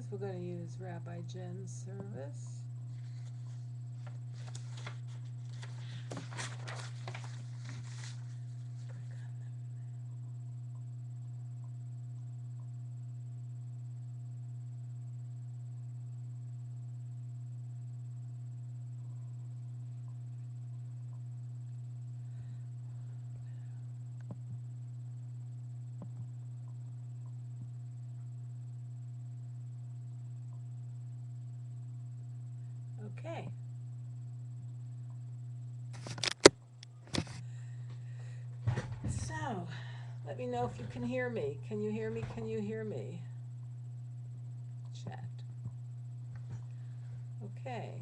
because we're going to use Rabbi Jen's service. Okay. So, let me know if you can hear me. Can you hear me? Can you hear me? Chat. Okay.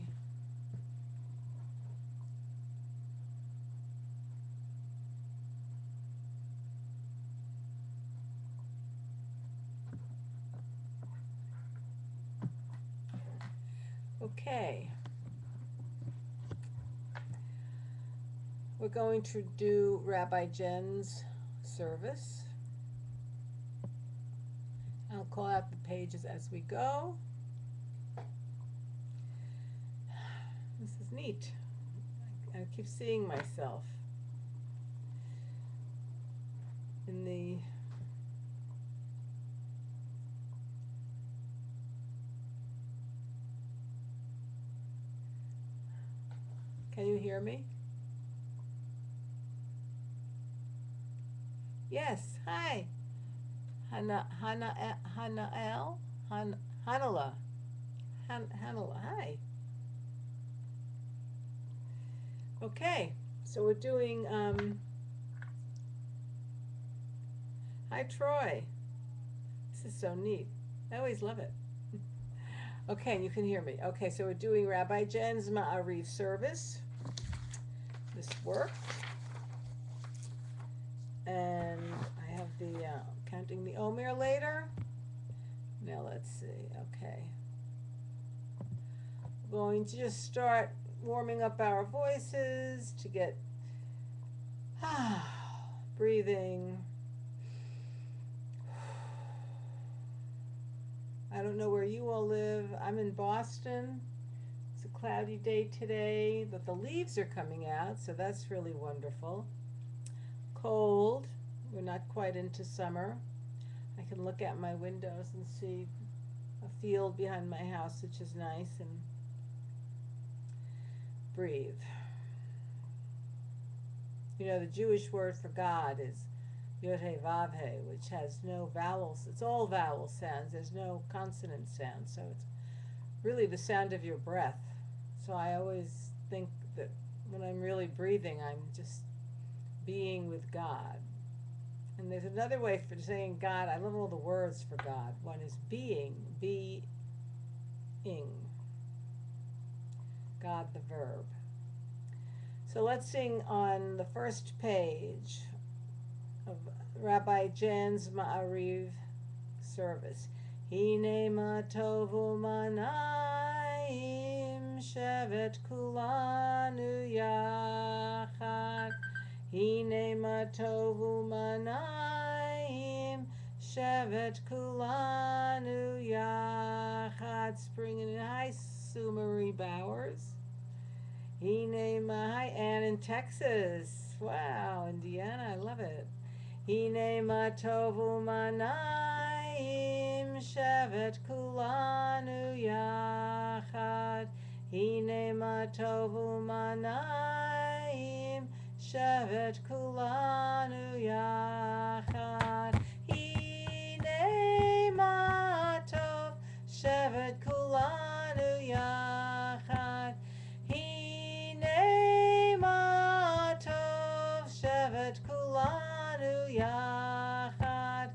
Okay. We're going to do Rabbi Jen's service. I'll call out the pages as we go. This is neat. I keep seeing myself in the Can you hear me? Yes. Hi. Hanael? Hanala. Hanala. Hi. Okay. So we're doing hi Troy. This is so neat. I always love it. Okay, you can hear me. Okay, so we're doing Rabbi Jen's Ma'ariv service. This work. And I have the counting the Omer later. Now let's see. Okay. We're going to just start warming up our voices to get breathing. I don't know where you all live. I'm in Boston. It's a cloudy day today, but the leaves are coming out, so that's really wonderful. Cold. We're not quite into summer. I can look out my windows and see a field behind my house, which is nice, and breathe. You know, the Jewish word for God is Yod-Heh Vav-Heh, which has no vowels. It's all vowel sounds. There's no consonant sound, so it's really the sound of your breath. So I always think that when I'm really breathing, I'm just being with God. And there's another way for saying God. I love all the words for God. One is being, God the verb. So let's sing on the first page of Rabbi Jen's Ma'ariv service. Hine ma tovu manayim shevet kulanu yachad. Hine ma tovu manayim shevet kulanu yachad. Spring in high Sumeri Bowers. Hine ma, hi Ann in Texas. Wow, Indiana, I love it. Hine ma tovu manayim shevet kulanu yachad. Hine ma tovu manayim shevet kulanu yachad. Hine ma tov shevet kulanu yachad. Hine ma tov shevet kulanu yachad.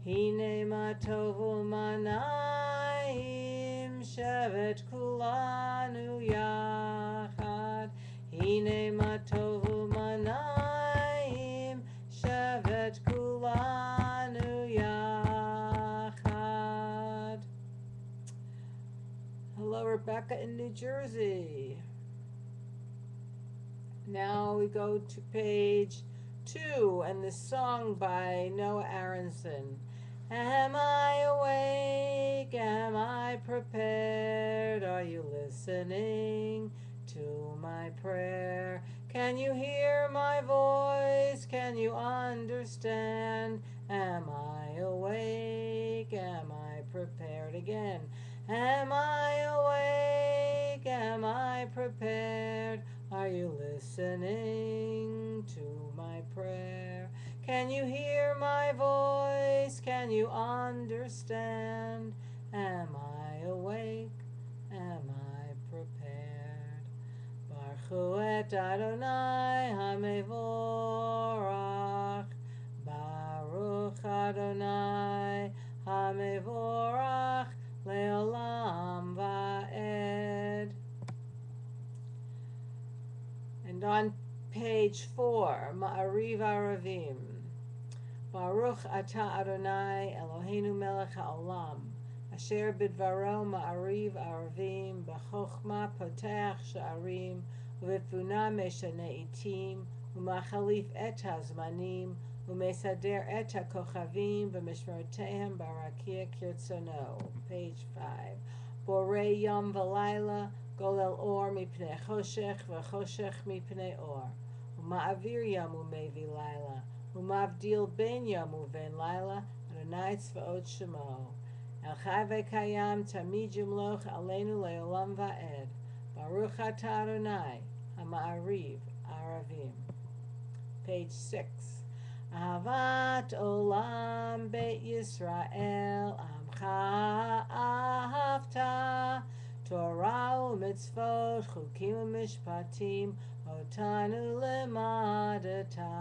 Hine ma tovu manayim shevet kulanu yachad. Hine ma tovu manayim shevet kulanu yachad. Hello, Rebecca in New Jersey. Now we go to page 2 and this song by Noah Aronson. Am I awake? Am I prepared? Are you listening to my prayer? Can you hear my voice? Can you understand? Am I awake? Am I prepared? Again. Am I awake? Am I prepared? Are you listening to my prayer? Can you hear my voice? Can you understand? Am I awake? Am I prepared? Baruch et Adonai HaMevorach. Baruch Adonai HaMevorach Leolam Va'ed. And on page 4, Ma'ariv Aravim. Baruch Atah Adonai Eloheinu Melech HaOlam, Asher Bidvaro Ma'ariv Aravim, B'chochma Poteach Sha'arim, U'v'tbuna Meshane Itim, U'machalif et HaZmanim, U'mesader et HaKochavim, B'mishmerotehem Barakia Kirtzono. Page 5. Borei Yom V'layla, Golel Or Mipnei Choshech, V'choshech Mipnei Or, U'ma'avir Yom U'mevi Layla, Umavdil ben yom uven laila, Adonai tzvaot shemo. El chai v'kayam tamid yimloch aleinu leolam va'ed. Baruch atah Adonai, ha'ma'ariv aravim. Page 6. Ahavat olam beit Yisrael, amcha ahavta. Torah u'mitzvot, chukim u'mishpatim, otanu lemadata.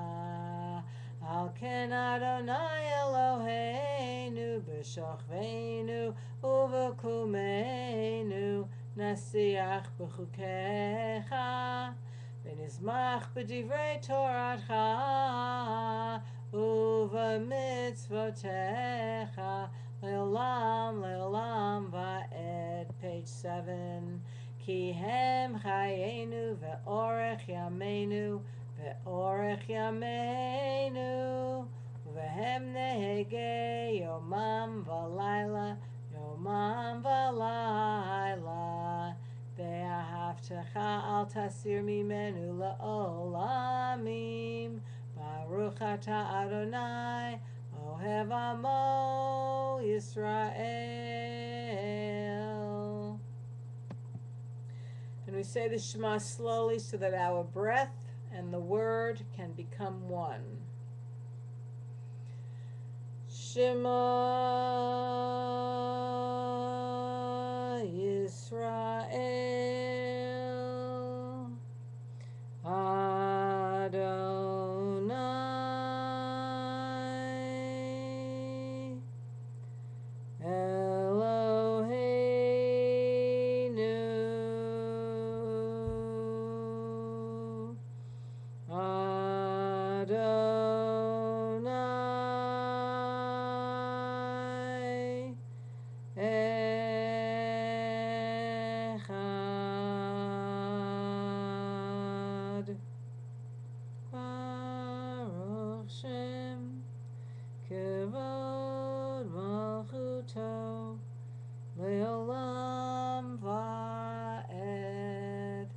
Al ken Adonai Eloheinu b'shochveinu u'v'kumeinu nasiach b'chukecha v'nizmach b'divrei Toratcha u'v'mitzvotecha le'olam le'olam va'ed. Page 7. Ki hem chayenu ve'orech yameinu ve'orech yameinu ve'hem nehege yomam v'layla yomam v'layla ve'ahavtecha al tasir mimenu la'olamim. Baruch atah Adonai ohev amo Yisrael. And we say the Shema slowly so that our breath and the word can become one. Shema Yisrael Adonai Eloheinu Adonai Echad. Baruch Shem Kevod Malchuto Leolam Va'ed.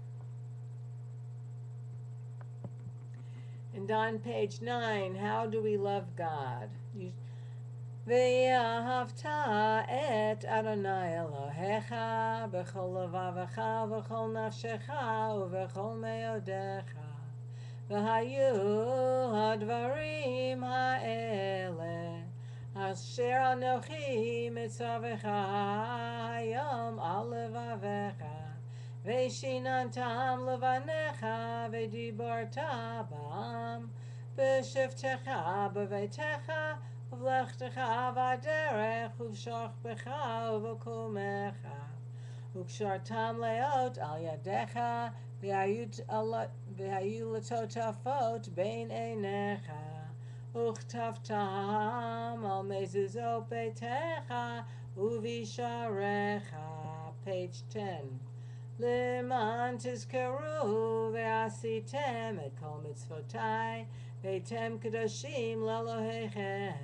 And on page 9, how do we love God? Ve'ahavta et Adonai Elohecha b'chol levavecha v'chol nafshecha u'v'chol meodecha v'hayu hadvarim ha'ele asher anochi mitzavecha hayom al levavecha ve'shinantam levanecha ve'dibarta ba'am b'shivtecha b'veitecha V'lechtecha v'aderech uv'shochbecha uv'kumecha u'kshartam leot al yadecha v'hayu letotafot bein einecha u'chtavtam al mezuzot beitecha u'visharecha. Page 10. Leman tizkaru ve'asitem et kol mitzvotai veitem kadoshim lelohechem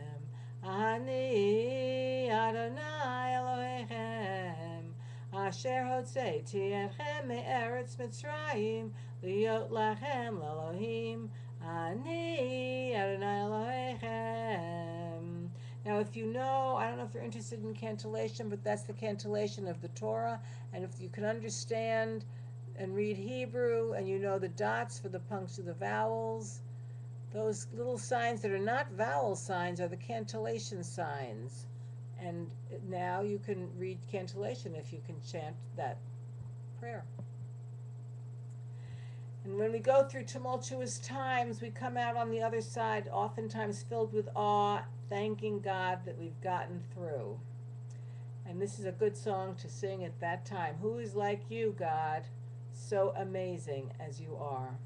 Ani Adonai Elohechem, Asher hotzeiti etchem me'eretz Mitzrayim, liot lachem l'Elohim, Ani Adonai Elohechem. Now, if you know, I don't know if you're interested in cantillation, but that's the cantillation of the Torah, and if you can understand and read Hebrew, and you know the dots for the punctuation, the vowels, those little signs that are not vowel signs are the cantillation signs. And now you can read cantillation if you can chant that prayer. And when we go through tumultuous times, we come out on the other side, oftentimes filled with awe, thanking God that we've gotten through. And this is a good song to sing at that time. Who is like you, God, so amazing as you are?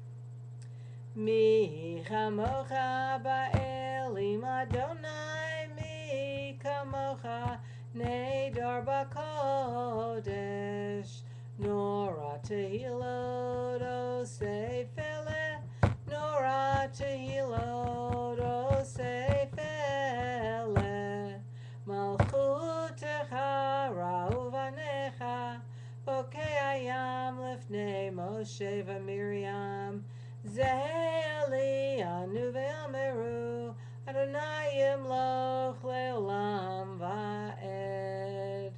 Mi chamocha ba'elim Adonai, mi kamocha nedar b'kodesh, nora tehilot osefele, nora tehilot osefele, malchutecha ra'uvanecha, bokei hayam lifnei Moshe v'Miriam, Zeheli anu ve'ameru, Adonai yimloch le'olam va'ed.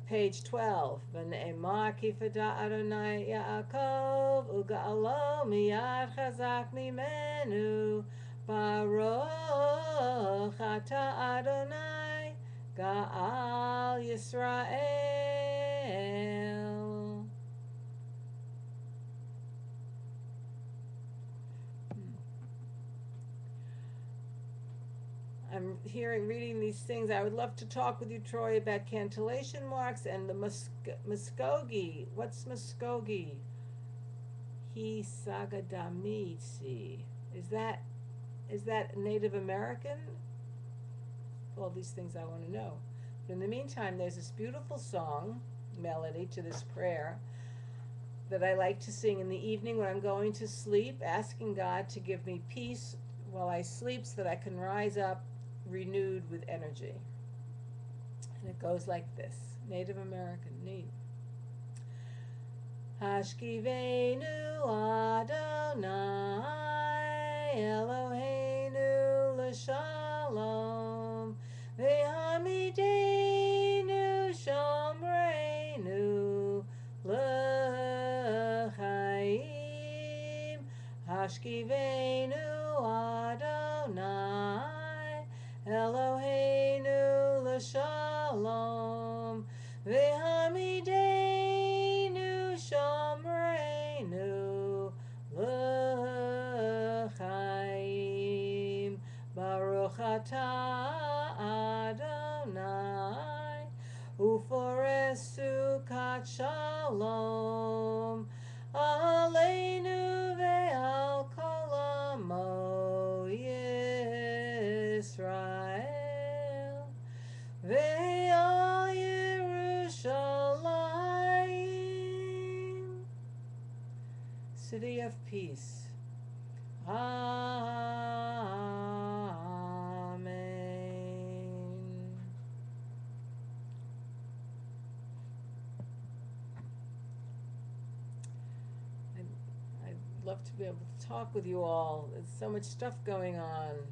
Page 12. V'ne'emar ki fada Adonai Yaakov, uga'alo miyad chazak mimenu, Baruch ata Adonai, Ga'al Yisrael. I'm reading these things. I would love to talk with you, Troy, about cantillation marks and the Muskogee. What's Muskogee? He Sagadamitsi. Is that Native American? All these things I want to know. But in the meantime, there's this beautiful song, melody to this prayer that I like to sing in the evening when I'm going to sleep, asking God to give me peace while I sleep so that I can rise up renewed with energy. And it goes like this, Native American, neat. Hashkivenu Adonai Eloheinu l'shalom ve'hamidenu shomreinu l'chaim. Hashkivenu Adonai Eloheinu l'shalom ve'hamidenu shomreinu l'chaim. Baruch atah Adonai uforez sukat shalom aleinu ve'al kol amo Yisrael ve'al Yerushalayim. City of Peace. Amen. I'd love to be able to talk with you all. There's so much stuff going on.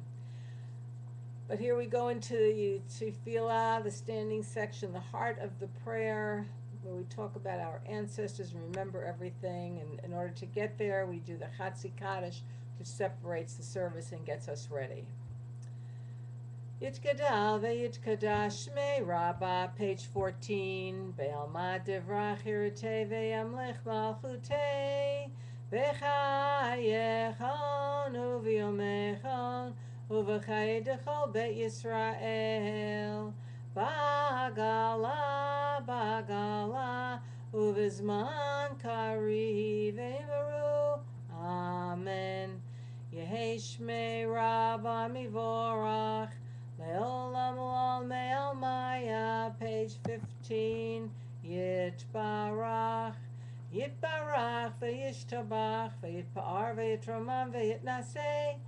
But here we go into the Tefillah, the standing section, the heart of the prayer, where we talk about our ancestors and remember everything. And in order to get there, we do the Chatzi Kaddish, which separates the service and gets us ready. Yitkadal ve'yitkadash shmei Rabbi, page 14. Be'alma divrach hirtei ve'yamlech malchutei ve'chayechon u'v'yomechon u'v'chayei dechol beit Yisrael ba'gala ba'gala u'v'zman kariv ve'maru. Amen. Yehei shmei Rabbi mivorach le'olam u'al me'al maya, page 15. Yitbarach Yitbarach ve'yishtabach ve'yitpa'ar ve'yitromam ve'yitnaseh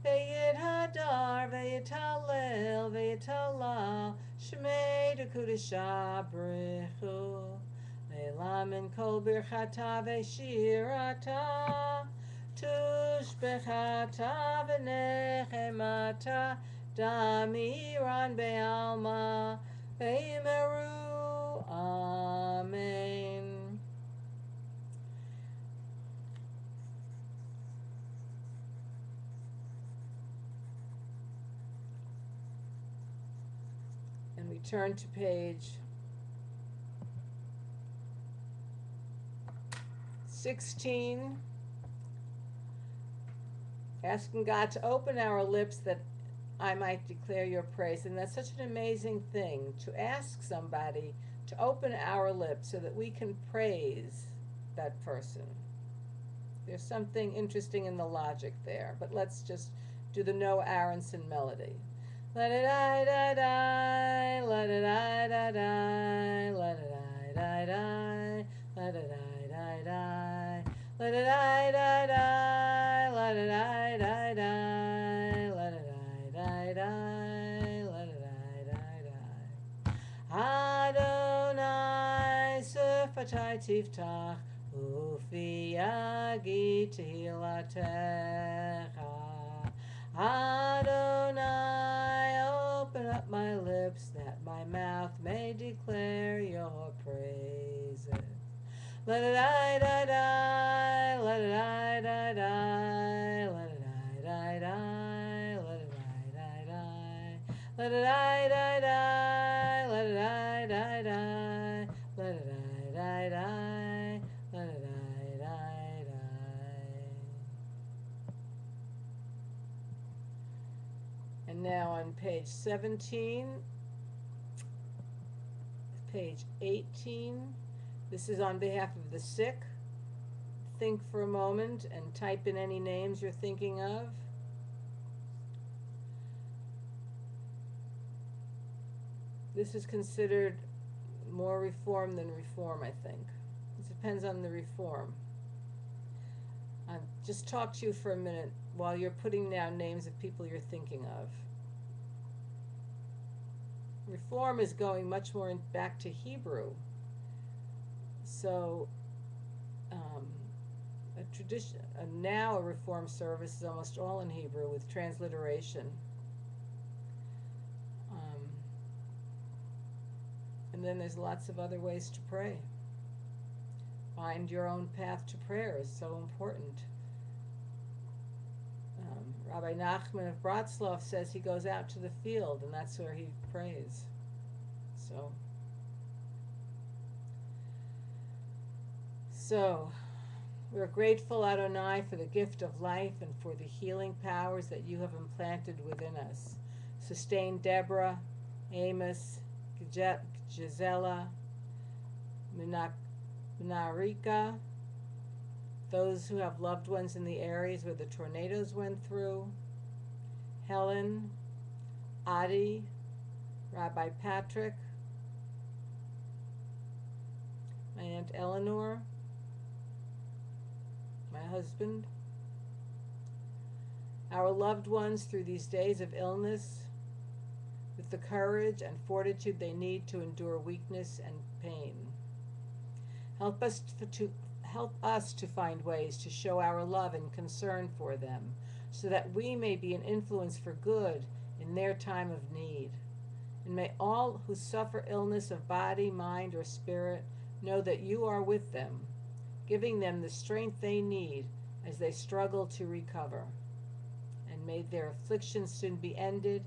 Veyit hadar, veyit halel, veyit halal, shmei de kudisha brichu. Le'lamin kol birchata ve'shirata, tushbechata v'nechemata, damiran be'alma, ve'yimeru, amen. And we turn to page 16, asking God to open our lips that I might declare your praise. And that's such an amazing thing, to ask somebody to open our lips so that we can praise that person. There's something interesting in the logic there, but let's just do the Noah Aronson melody. Let it I die die, let it I die die, let it I die die, let it I die die, let it I die die, let it I die die, let it I die die, let it I die die. Adonai sefatai tiftach, ufi yagi tilatecha. Adonai, open up my lips that my mouth may declare your praises. Let it I die die, let it I die die, let it I die die, let it I die die, let it I die die, let it I die die, let it I die die, let it I die die. And now on page 17, page 18, this is on behalf of the sick. Think for a moment and type in any names you're thinking of. This is considered more reform than reform, I think. It depends on the reform. Just talk to you for a minute while you're putting down names of people you're thinking of. Reform is going much more back to Hebrew. So now a reform service is almost all in Hebrew with transliteration. And then there's lots of other ways to pray. Find your own path to prayer is so important. Rabbi Nachman of Bratslav says he goes out to the field and that's where he prays. So we're grateful, Adonai, for the gift of life and for the healing powers that you have implanted within us. Sustain Deborah, Amos, Gisela, Minarika, those who have loved ones in the areas where the tornadoes went through, Helen, Adi, Rabbi Patrick, my Aunt Eleanor, my husband, our loved ones through these days of illness, with the courage and fortitude they need to endure weakness and pain. Help us to find ways to show our love and concern for them, so that we may be an influence for good in their time of need. And may all who suffer illness of body, mind, or spirit know that you are with them, giving them the strength they need as they struggle to recover. And may their afflictions soon be ended,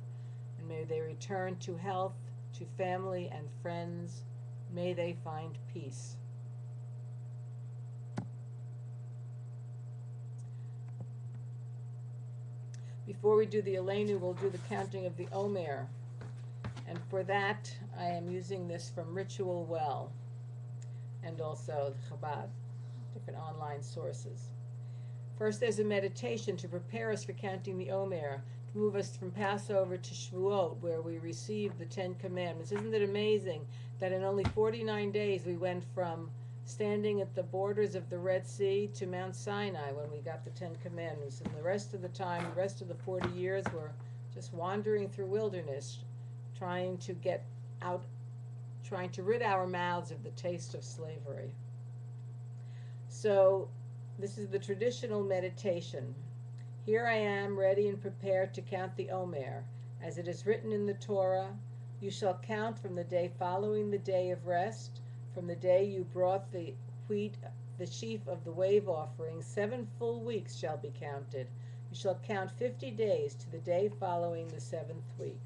and may they return to health, to family and friends. May they find peace. Before we do the Aleinu, we'll do the counting of the Omer. And for that, I am using this from Ritual Well and also Chabad, different online sources. First, there's a meditation to prepare us for counting the Omer, to move us from Passover to Shavuot, where we receive the 10 Commandments. Isn't it amazing that in only 49 days we went from standing at the borders of the Red Sea to Mount Sinai when we got the Ten Commandments. And the rest of the time, the rest of the 40 years, we're just wandering through wilderness, trying to get out, trying to rid our mouths of the taste of slavery. So this is the traditional meditation. Here I am, ready and prepared to count the Omer. As it is written in the Torah, you shall count from the day following the day of rest, from the day you brought the wheat, the sheaf of the wave offering. 7 full weeks shall be counted. You shall count 50 days to the day following the 7th week.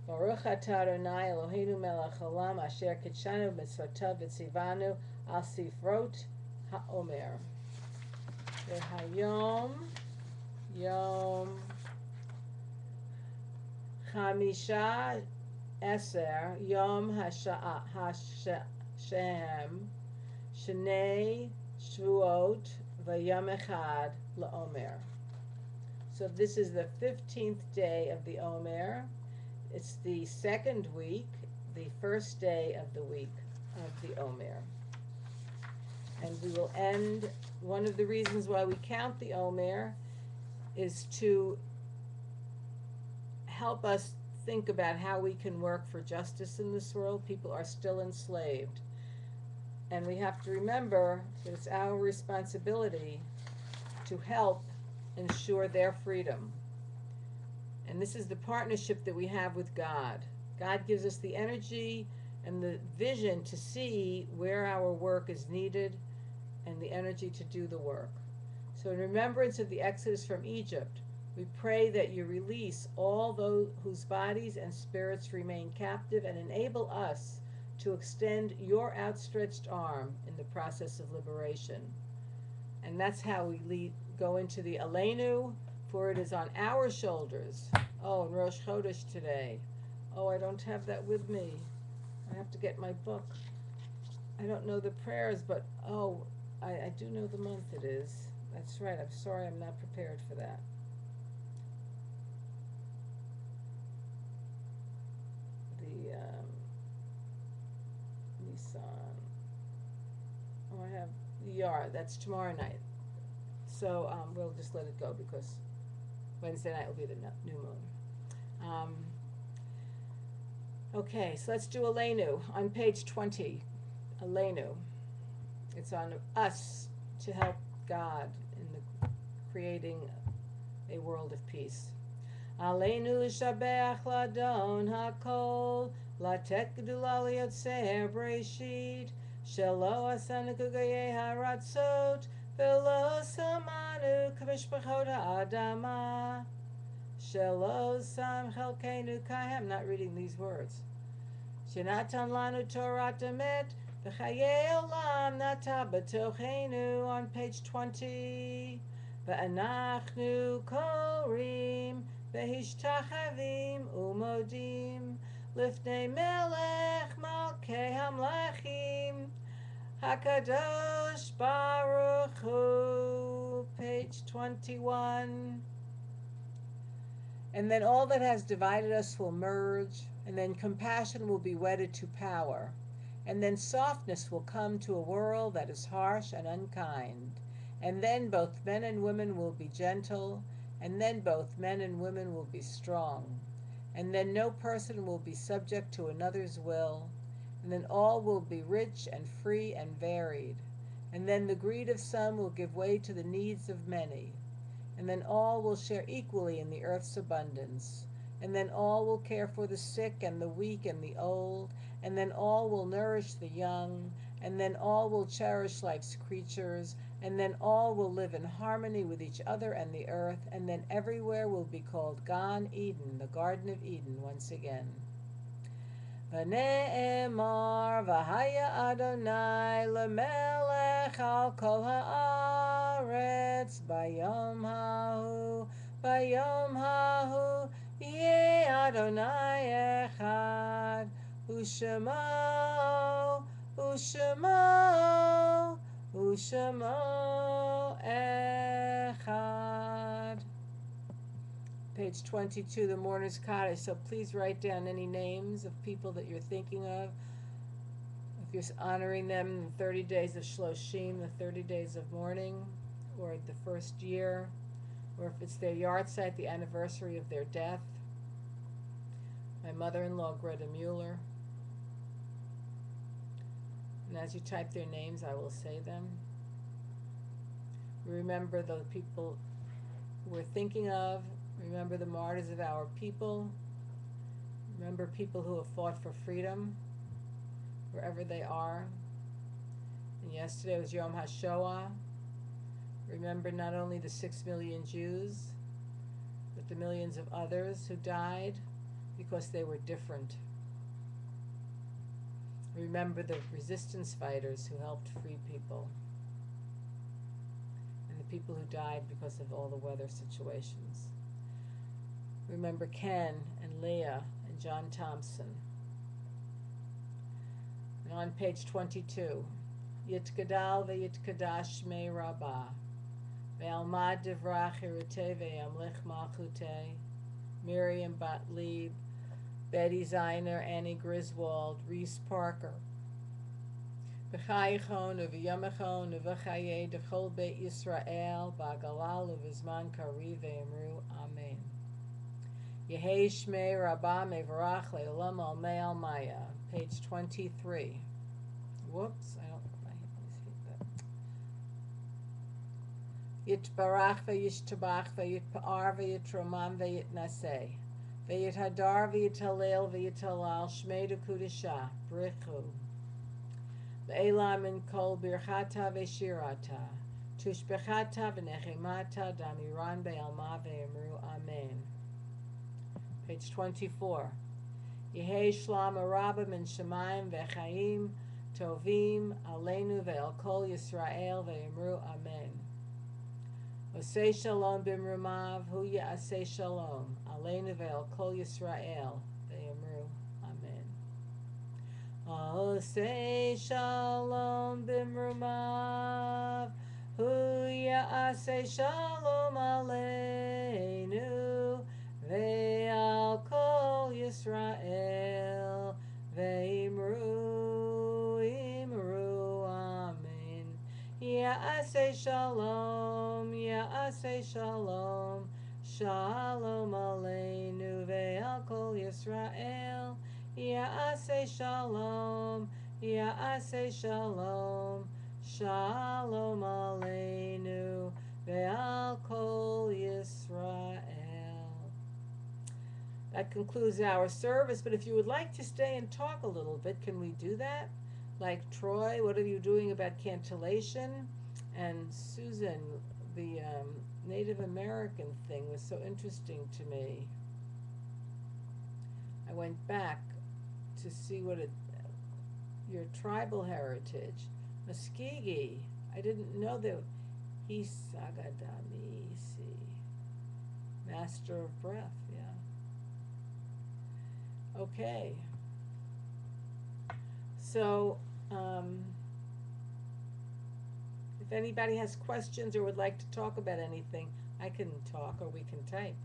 Baruch atah Adonai Eloheinu melech haolam asher kidshanu b'mitzvotav v'tzivanu al sifrot ha'omer. V'hayom Yom Chamisha Eser Yom Hashem Shnei Shvuot V'Yom Echad LaOmer. So this is the 15th day of the Omer. It's the 2nd week, the 1st day of the week of the Omer. And we will end, one of the reasons why we count the Omer is to help us think about how we can work for justice in this world. People are still enslaved. And we have to remember that it's our responsibility to help ensure their freedom. And this is the partnership that we have with God. God gives us the energy and the vision to see where our work is needed and the energy to do the work. So in remembrance of the exodus from Egypt, we pray that you release all those whose bodies and spirits remain captive and enable us to extend your outstretched arm in the process of liberation. And that's how we go into the Aleinu, for it is on our shoulders. Oh, and Rosh Chodesh today. Oh, I don't have that with me. I have to get my book. I don't know the prayers, but I do know the month it is. That's right. I'm sorry I'm not prepared for that. The Nisan. Oh, I have the Yar. That's tomorrow night. So we'll just let it go because Wednesday night will be the new moon. Okay, so let's do Aleinu on page 20. Aleinu. It's on us to help God in the creating a world of peace. Aleinu l'shabeach ladon hakol latet gedula liyotzer breshit shelo asanu kugayei haratzot velo samanu k'mishpachot ha'adama shelo sam chelkeinu kai. I'm not reading these words. Shenatan lanu Torat emet v'chayei olam nata b'tocheinu on page 20. V'anachnu korim v'hishtachavim umodim lifnei melech malkei hamlechim hakadosh baruch hu, page 21. And then all that has divided us will merge, and then compassion will be wedded to power, and then softness will come to a world that is harsh and unkind, and then both men and women will be gentle, and then both men and women will be strong, and then no person will be subject to another's will, and then all will be rich and free and varied, and then the greed of some will give way to the needs of many, and then all will share equally in the earth's abundance, and then all will care for the sick and the weak and the old, and then all will nourish the young, and then all will cherish life's creatures, and then all will live in harmony with each other and the earth, and then everywhere will be called Gan Eden, the Garden of Eden, once again. V'ne'emar v'haya Adonai lemelech al kol ha'aretz bayom hahu yeh Adonai echad u'shemo echad. Page 22, the Mourner's Cottage. So please write down any names of people that you're thinking of If you're honoring them the 30 days of Shloshim, the 30 days of mourning, or the first year, or if it's their yahrzeit, the anniversary of their death. My mother-in-law, Greta Mueller. And as you type their names, I will say them. Remember the people we're thinking of. Remember the martyrs of our people. Remember people who have fought for freedom, wherever they are. And yesterday was Yom HaShoah. Remember not only the 6 million Jews, but the millions of others who died because they were different. Remember the resistance fighters who helped free people, and the people who died because of all the weather situations. Remember Ken and Leah and John Thompson. And on page 22, Yitkadal ve'yitkadash me Rabbi, ve'almad divrach irutei ve'yamlich malchutei, Miriam Batlib, Betty Ziner, Annie Griswold, Reese Parker. B'chayichon u'v'yamachon u'v'chayei d'chol beit Yisrael ba'galal u'v'zman kari ve'emru Amen. Yehei Shmei Rabbah mevarach le'olam al me'al maya. Page 23. Whoops, I don't, Yitbarach ve'yishtabach ve'yitpa'ar ve'yitromam ve'yitnaseh. Ve'yithadar ve'yitalel ve'yitalal shmei d'kudisha brichu. Ve'elam min kol birchata ve'shirata. Tushbechata v'nechemata damiran be'alma ve'emru Amen. Page 24. Yehei shlam araba min shemayim ve'chaim tovim aleinu ve'al kol Yisrael ve'emru Amen. Osei shalom b'mrumav hu ya'aseh shalom aleinu ve'al kol Yisrael ve'emru Amen. Osei shalom b'mrumav hu ya'aseh shalom aleinu ve'al kol Yisrael ve'emru Amen. Ya'aseh shalom, ya'aseh shalom, shalom aleinu ve'al kol Yisrael. Ya'aseh shalom, ya'aseh shalom, shalom aleinu ve'al kol Yisrael. That concludes our service, but if you would like to stay and talk a little bit, can we do that? Like Troy, what are you doing about cantillation? And Susan, the Native American thing was so interesting to me. I went back to see what your tribal heritage. Muskegee, I didn't know that. Hisagadamisi, master of breath, yeah. Okay. So, if anybody has questions or would like to talk about anything, I can talk or we can type.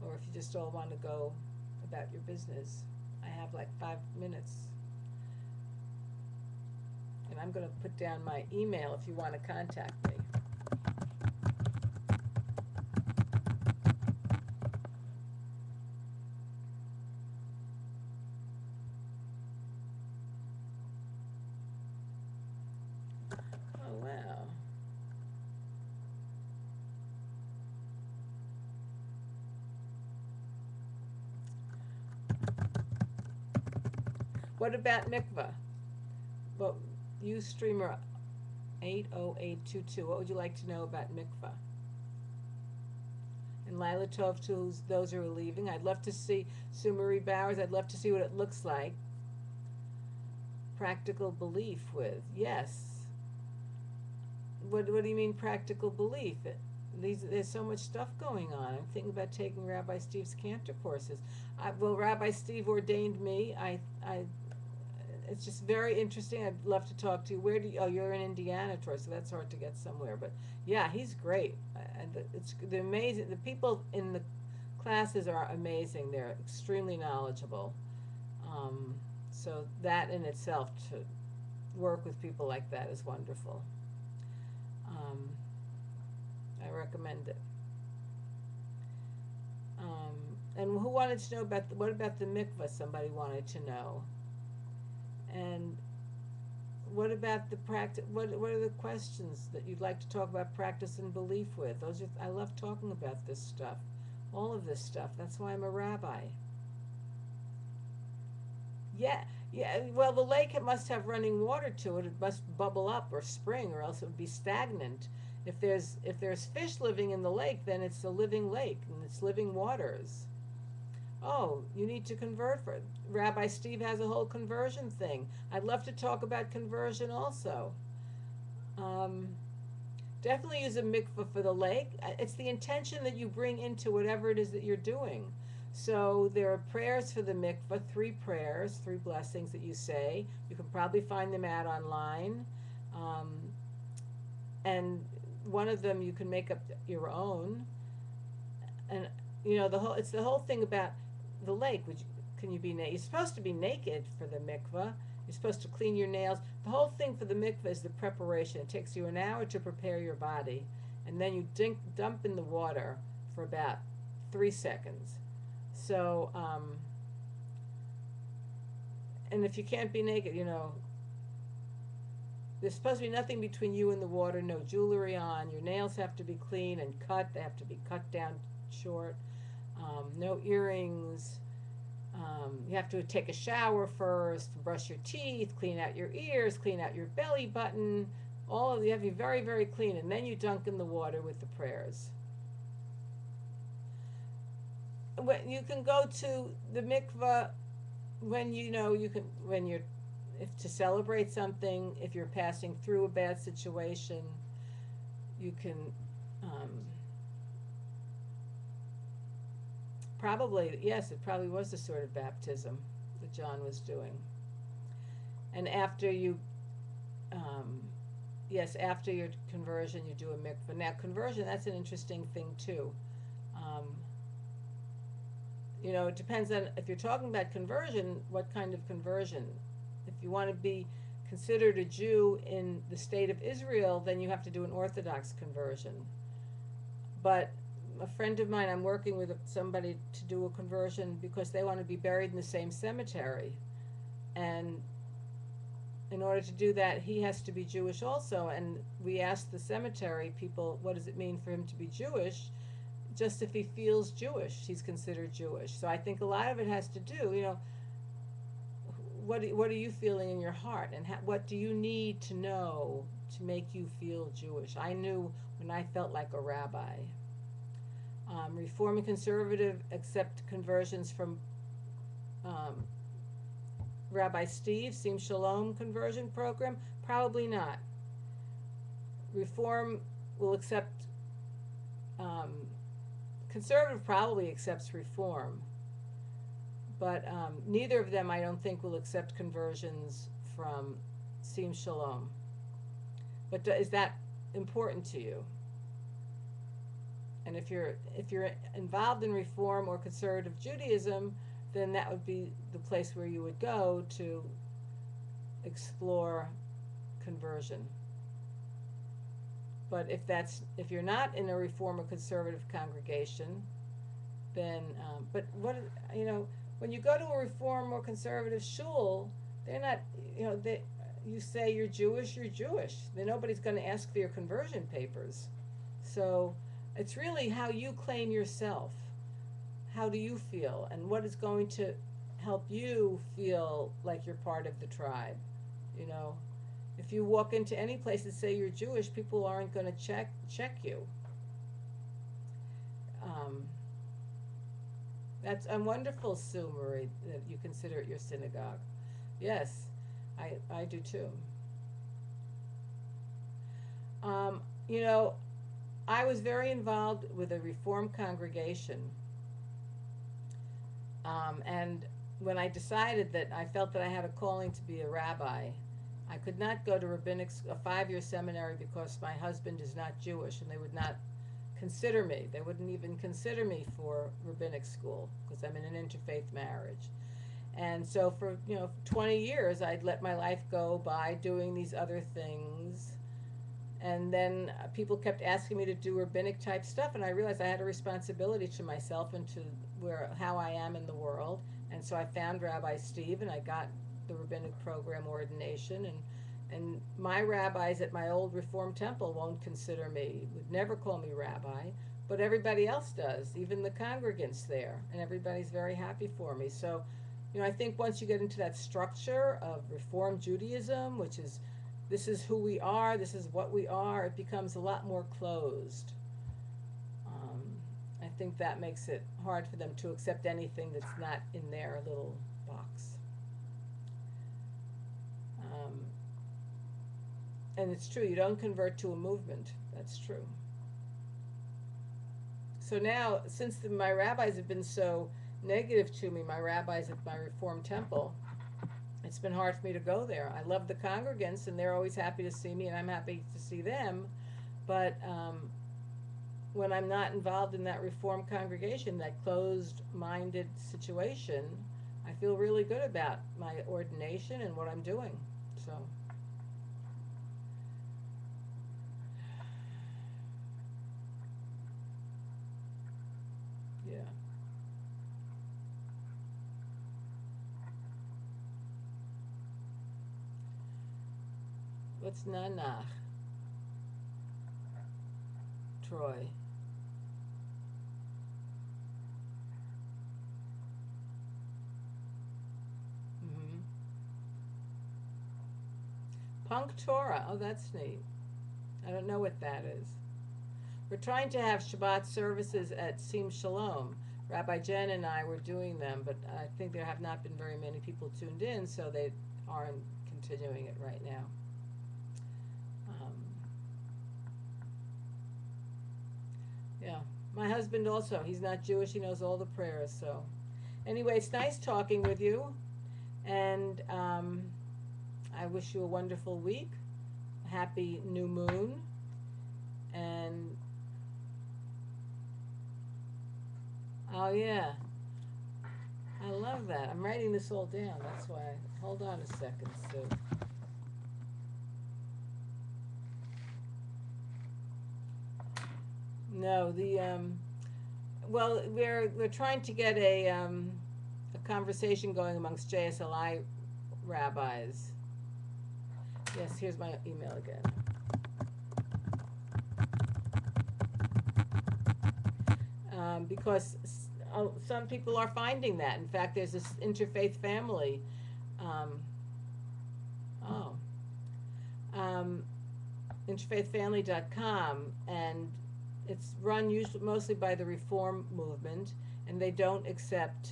Or if you just all want to go about your business, I have like 5 minutes. And I'm going to put down my email if you want to contact me. Oh, wow. What about mikvah? Well, you streamer 80822, what would you like to know about mikvah? And Lila Tov to those who are leaving. I'd love to see Sue Marie Bowers. I'd love to see what it looks like. Practical belief with, yes. What do you mean practical belief? There's so much stuff going on. I'm thinking about taking Rabbi Steve's Cantor courses. Rabbi Steve ordained me. It's just very interesting. I'd love to talk to you. You're in Indiana, Troy, so that's hard to get somewhere. But yeah, he's great. They're amazing. The people in the classes are amazing. They're extremely knowledgeable. So that in itself, to work with people like that, is wonderful. Um, I recommend it. And who wanted to know about what about the mikvah? Somebody wanted to know. And what about the practice? What are the questions that you'd like to talk about practice and belief with? Those are, I love talking about this stuff, all of this stuff. That's why I'm a rabbi. Yeah, yeah. Well, the lake, it must have running water to it. It must bubble up or spring, or else it would be stagnant. If there's fish living in the lake, then it's a living lake and it's living waters. Oh, you need to convert for it. Rabbi Steve has a whole conversion thing. I'd love to talk about conversion also. Um, Definitely use a mikvah for the lake. It's the intention that you bring into whatever it is that you're doing. So there are prayers for the mikvah, 3 prayers, 3 blessings that you say. You can probably find them out online. Um, and one of them you can make up your own. And it's the whole thing about the lake. Can you be naked? You're supposed to be naked for the mikvah. You're supposed to clean your nails. The whole thing for the mikvah is the preparation. It takes you an hour to prepare your body, and then you dump in the water for about 3 seconds. So, and if you can't be naked, there's supposed to be nothing between you and the water. No jewelry on. Your nails have to be clean and cut. They have to be cut down short. No earrings. You have to take a shower first, brush your teeth, clean out your ears, clean out your belly button. You have to be very, very clean, and then you dunk in the water with the prayers. When you can go to the mikvah when if to celebrate something, if you're passing through a bad situation, you can probably, yes, it probably was the sort of baptism that John was doing. And after after your conversion, you do a mikvah. Now, conversion, that's an interesting thing too. It depends on, if you're talking about conversion, what kind of conversion. If you want to be considered a Jew in the state of Israel, then you have to do an Orthodox conversion. But a friend of mine, I'm working with somebody to do a conversion because they want to be buried in the same cemetery. And in order to do that, he has to be Jewish also. And we asked the cemetery people, what does it mean for him to be Jewish? Just if he feels Jewish, he's considered Jewish. So I think a lot of it has to do, what are you feeling in your heart? And what do you need to know to make you feel Jewish? I knew when I felt like a rabbi. Reform and conservative accept conversions from Rabbi Steve, Sim Shalom conversion program? Probably not. Reform will accept, conservative probably accepts reform, but neither of them, I don't think, will accept conversions from Sim Shalom. But is that important to you? And if you're involved in Reform or Conservative Judaism, then that would be the place where you would go to explore conversion. But if you're not in a Reform or Conservative congregation, then when you go to a Reform or Conservative shul, they're not you say you're Jewish, you're Jewish. Then nobody's going to ask for your conversion papers. So it's really how you claim yourself. How do you feel? And what is going to help you feel like you're part of the tribe? If you walk into any place and say you're Jewish, people aren't going to check you. That's a wonderful, Sue Marie, that you consider it your synagogue. Yes, I do too. I was very involved with a Reform congregation, and when I decided that I felt that I had a calling to be a rabbi, I could not go to a 5-year seminary because my husband is not Jewish, and they would not consider me. They wouldn't even consider me for rabbinic school because I'm in an interfaith marriage. And so for 20 years, I'd let my life go by doing these other things. And then people kept asking me to do rabbinic type stuff, and I realized I had a responsibility to myself and to how I am in the world. And so I found Rabbi Steve, and I got the rabbinic program ordination. And my rabbis at my old Reform temple won't consider me, would never call me rabbi, but everybody else does, even the congregants there, and everybody's very happy for me. So, I think once you get into that structure of Reform Judaism, which is this is who we are, this is what we are, it becomes a lot more closed. I think that makes it hard for them to accept anything that's not in their little box. And it's true, you don't convert to a movement. That's true. So now, since my rabbis have been so negative to me, my rabbis at my Reform temple, it's been hard for me to go there. I love the congregants, and they're always happy to see me, and I'm happy to see them. But when I'm not involved in that Reform congregation, that closed-minded situation, I feel really good about my ordination and what I'm doing. So. Yeah. What's Nanach? Troy. Mm-hmm. Punk Torah. Oh, that's neat. I don't know what that is. We're trying to have Shabbat services at Sim Shalom. Rabbi Jen and I were doing them, but I think there have not been very many people tuned in, so they aren't continuing it right now. Yeah. My husband also, he's not Jewish, he knows all the prayers, so. Anyway, it's nice talking with you, and I wish you a wonderful week, happy new moon, and oh yeah, I love that. I'm writing this all down, that's why. Hold on a second, Sue. No, well, we're trying to get a conversation going amongst JSLI rabbis. Yes, here's my email again. Because some people are finding that. In fact, there's this interfaith family. Um, oh. Interfaithfamily.com, and it's run usually mostly by the Reform movement, and they don't accept,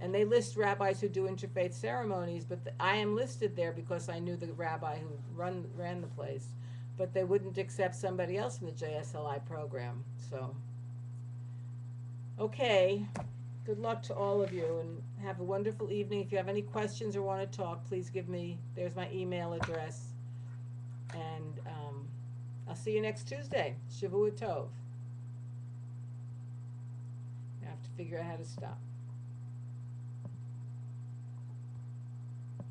and they list rabbis who do interfaith ceremonies, but I am listed there because I knew the rabbi who ran the place, but they wouldn't accept somebody else in the JSLI program. So, okay, good luck to all of you, and have a wonderful evening. If you have any questions or want to talk, please give me, there's my email address, and I'll see you next Tuesday. Shavua Tov. I have to figure out how to stop.